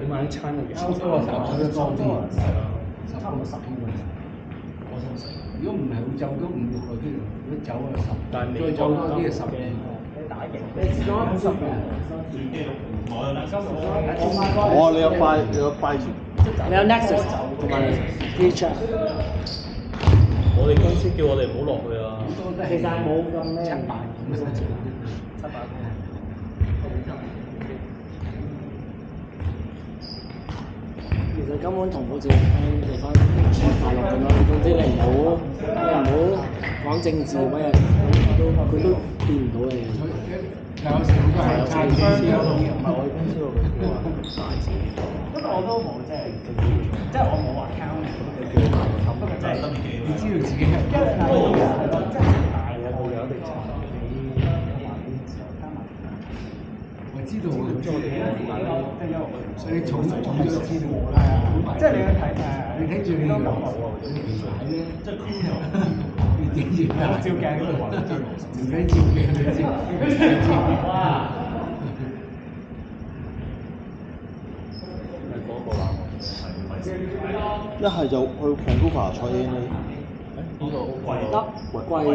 買啲餐嘅差唔多啊，差唔多10幾個人。如果唔係好走都5、6個都有，如果走啊10，再走多啲啊12個。大型，你試咗50個？我你有快你有 Nexus 同埋 WeChat。我哋公司叫我哋唔好落去啊。其實冇咁咩。700其實根本同好似地方大陸咁樣，總之你唔好講政治乜嘢，佢都變唔到你。有時好多係差啲先有唔係我哋公司嗰個叫啊大字。不過我都冇即係我冇 account 嘅，不過即係你知道自己係因為係咯，即係大嘅冇有地產。我知道我唔知你所以重咗知道係啊，即係你去睇你睇住你個睇咧，即係你整住啊，照鏡嗰度話唔使照鏡你知。一係就去 Vancouver 坐 ANA。呢個好貴得貴喎，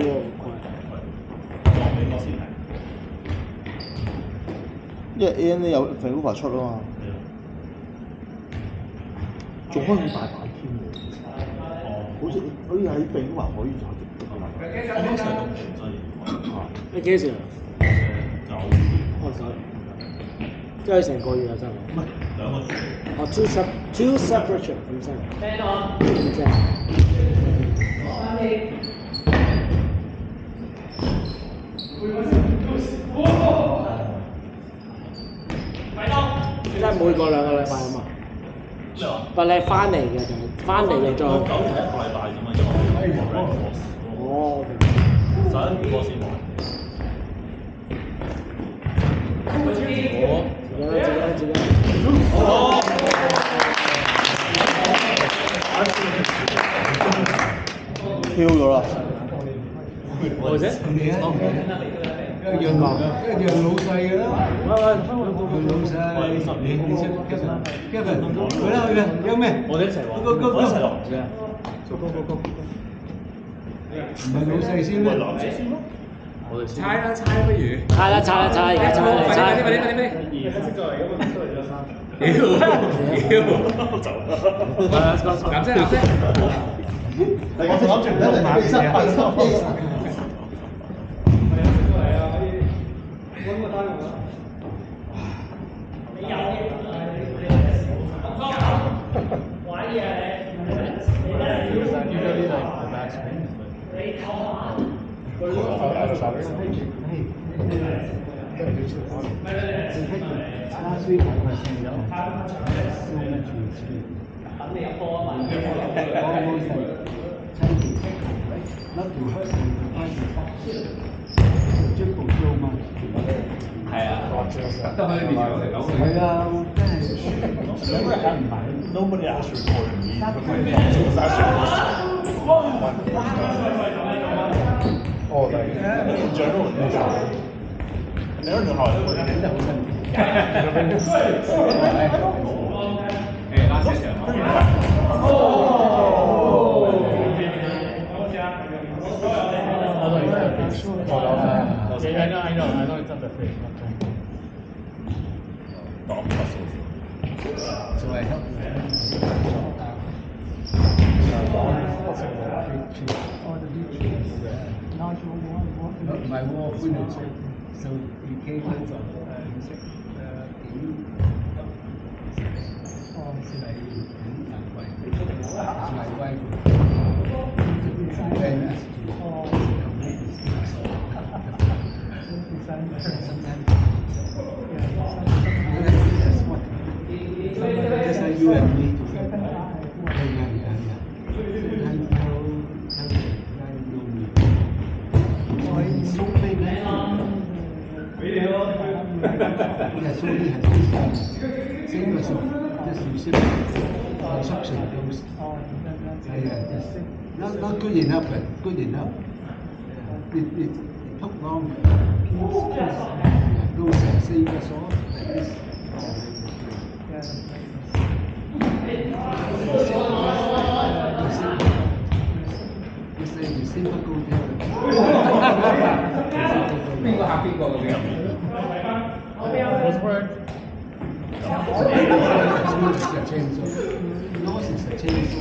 因為 ANA 有 Vancouver 出啊嘛。仲開咁大版添喎。好似喺 Vancouver 可以坐直的嘛。你幾時啊？即係成個月啊，真係。唔係2個月。哦，two separate trip 咁犀利。聽到啊？咁正。即係每個2個禮拜啊嘛。咩話？但你係翻嚟嘅就係翻嚟就再。9日1個禮拜啫嘛，因為哦。11個先玩。自己。跳咗啦！或者？你啊？一樣老細㗎啦。老細，你出 Kevin，去啦，有咩？我哋一齊玩。Go。唔係老細先咩？我哋先。猜不如。猜啦，而家猜。快啲！屌！藍色。我諗住唔得嚟，其實係啊，得佢哋面前我哋9個。係啊，真係。Nobody actually recorded me. Oh, like in general, I don't know how I put it. 拉車上。I know it's not the face. So I help you. My war furniture. So you came in from my wife. Then asked to come with just like you and me together. So big. Yeah, so he has this same as just receive construction goes. Yeah, just not good enough, but good enough. It took long. Those save us all like this. It's a chainsaw. Yours is a chainsaw.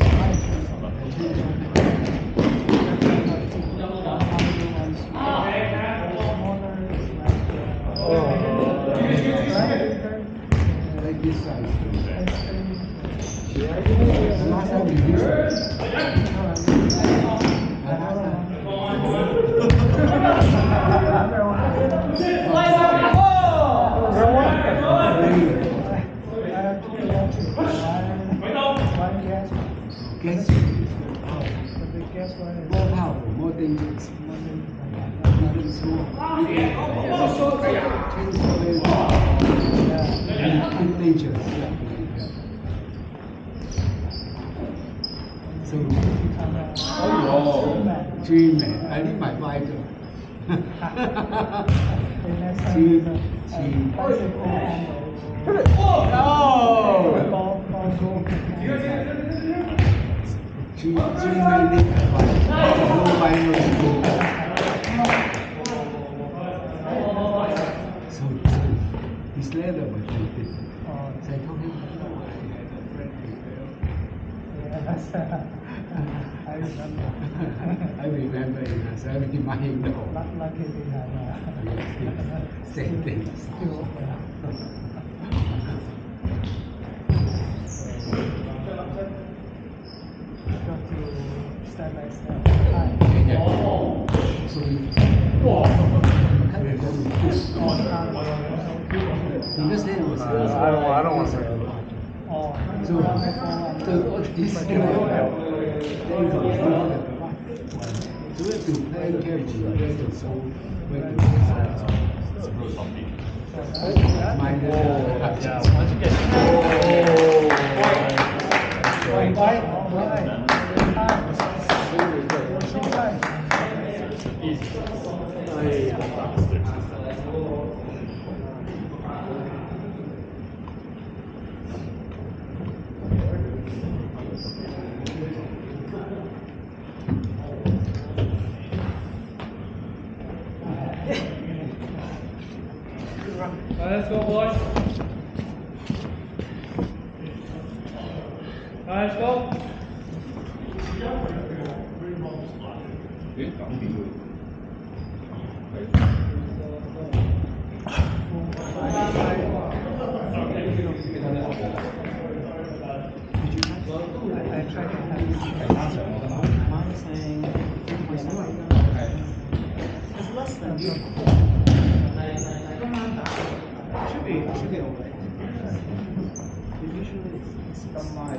Like this size. The last time we used it. More powerful, more dangerous. Even small. Chainsaw very dangerous. So, dream man. I need my Bible. Dream man need my Bible. No Bible is good. So his letter was like this. So I told him, no, I remember it as everything my know. Same thing. Step by step. Yeah. So we because then it was I don't want to say it. so this so we have to play carefully where to go, where to minus once you get Let's go, boys. Let's go. Should be okay. Usually it's from my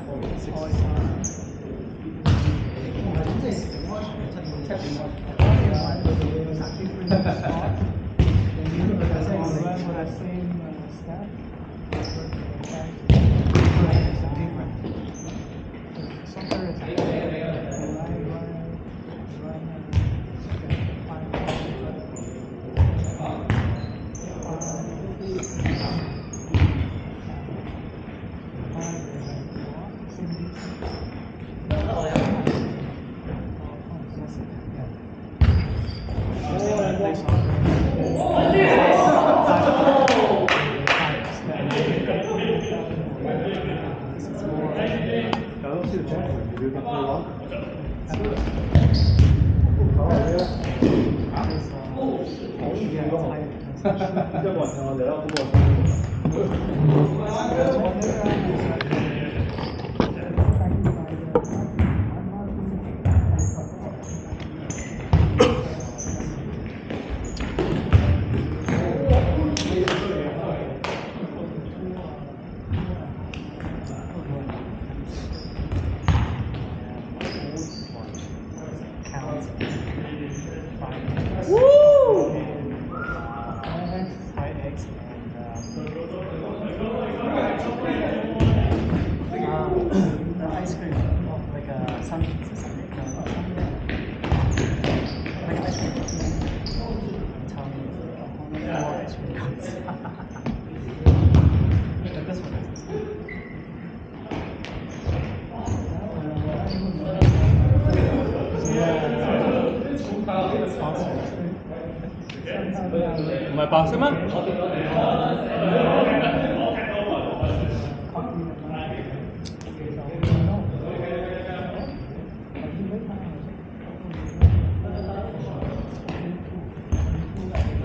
唔係白色咩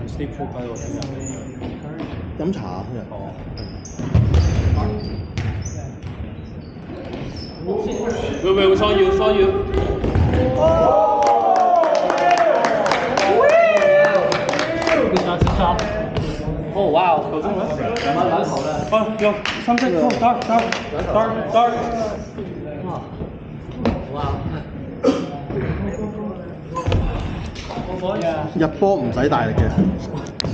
？Sleep trip 喺度飲茶啊今日。哦。Will saw you. Good job. Oh wow，夠鐘啦。兩頭啦。啊，有三色，哦，dark。哇！入波唔使大力嘅。